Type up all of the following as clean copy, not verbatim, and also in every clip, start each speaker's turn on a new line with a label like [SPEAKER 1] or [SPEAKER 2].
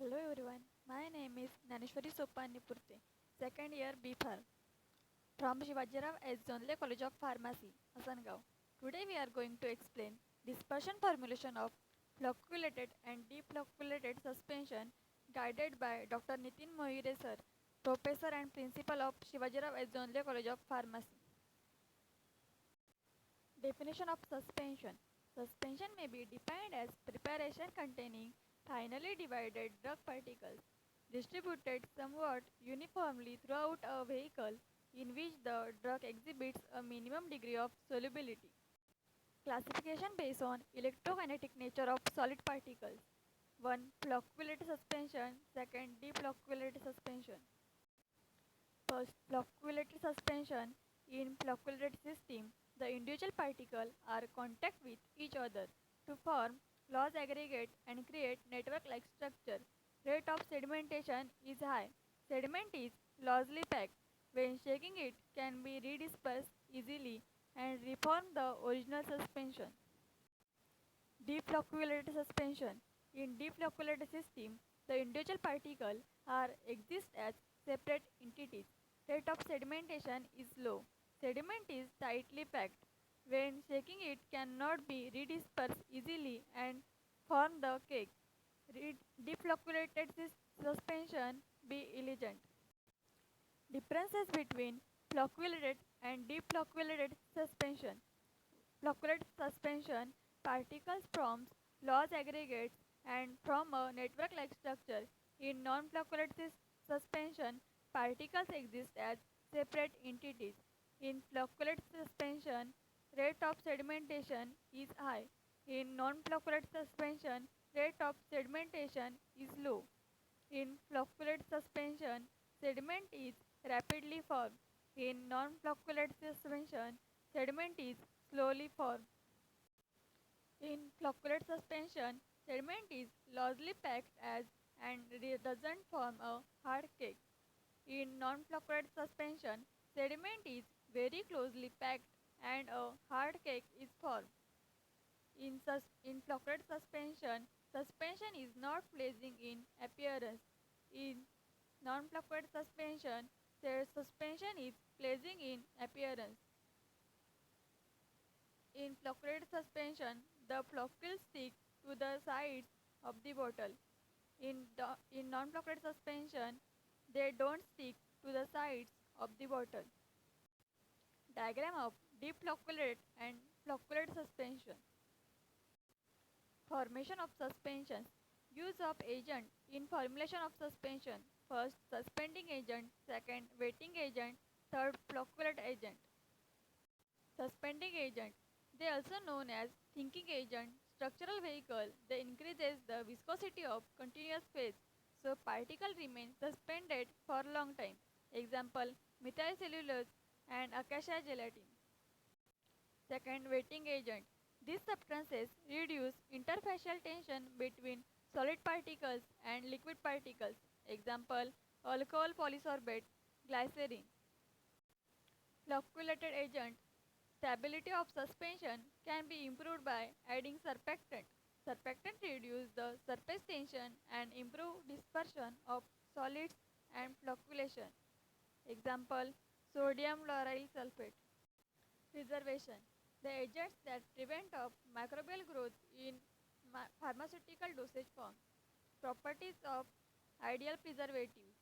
[SPEAKER 1] Hello everyone, my name is Dnyaneshwari Sopan Nipurte, second year B Pharm from Ssjcop College of Pharmacy, Asangaon. Today we are going to explain dispersion formulation of flocculated and deflocculated suspension guided by Dr. Nitin Moire sir, Professor and Principal of Ssjcop College of Pharmacy. Definition of suspension. Suspension may be defined as preparation containing finely divided drug particles distributed somewhat uniformly throughout a vehicle in which the drug exhibits a minimum degree of solubility. Classification based on electrokinetic nature of solid particles. 1. Flocculated suspension. 2nd. Deflocculated suspension. First, flocculated suspension. In flocculated system, the individual particles are contact with each other to form loose aggregate and create network-like structure. Rate of sedimentation is high. Sediment is loosely packed. When shaking it can be redispersed easily and reform the original suspension. Deflocculated suspension. In deflocculated system, the individual particles are exist as separate entities. Rate of sedimentation is low. Sediment is tightly packed. When shaking it cannot be redispersed easily and form the cake. Deflocculated suspension be elegant. Differences between flocculated and deflocculated suspension. Flocculated suspension particles forms loose aggregates and from a network-like structure. In non-flocculated suspension, particles exist as separate entities. In flocculated suspension, rate of sedimentation is high. In non-flocculated suspension, rate of sedimentation is low. In flocculated suspension, sediment is rapidly formed. In non-flocculated suspension, sediment is slowly formed. In flocculated suspension, sediment is loosely packed as and doesn't form a hard cake. In non-flocculated suspension, sediment is very closely packed and a hard cake is formed. In flocculated suspension, suspension is not pleasing in appearance. In non-flocculated suspension, their suspension is pleasing in appearance. In flocculated suspension, the floccule stick to the sides of the bottle. In non-flocculated suspension, they don't stick to the sides of the bottle. Diagram of deflocculated and flocculated suspension. Formation of suspensions. Use of agent in formulation of suspension. First, suspending agent. Second, wetting agent. Third, flocculate agent. Suspending agent. They also known as thinking agent. Structural vehicle. They increases the viscosity of continuous phase, so particle remain suspended for long time. Example: methyl cellulose and acacia gelatin. Second, wetting agent. These substances reduce interfacial tension between solid particles and liquid particles. Example: alcohol polysorbate, glycerin. Flocculated agent. Stability of suspension can be improved by adding surfactant. Surfactant reduce the surface tension and improve dispersion of solids and flocculation. Example: sodium lauryl sulfate. Preservation. The agents that prevent of microbial growth in pharmaceutical dosage form. Properties of ideal preservative.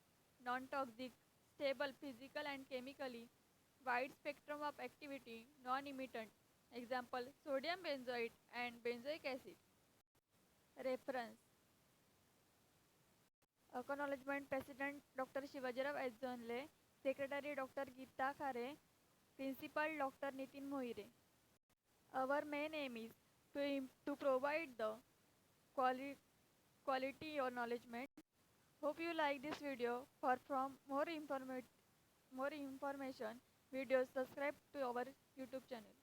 [SPEAKER 1] Non-toxic, stable physical and chemically, wide spectrum of activity, non-emittent. Example: sodium benzoate and benzoic acid. Reference. Acknowledgement. President Dr. Ssjcop, Secretary Dr. Geeta Khare, Principal Dr. Nitin Moire. Our main aim is to provide the quality acknowledgement. Hope you like this video. For more information, videos, subscribe to our YouTube channel.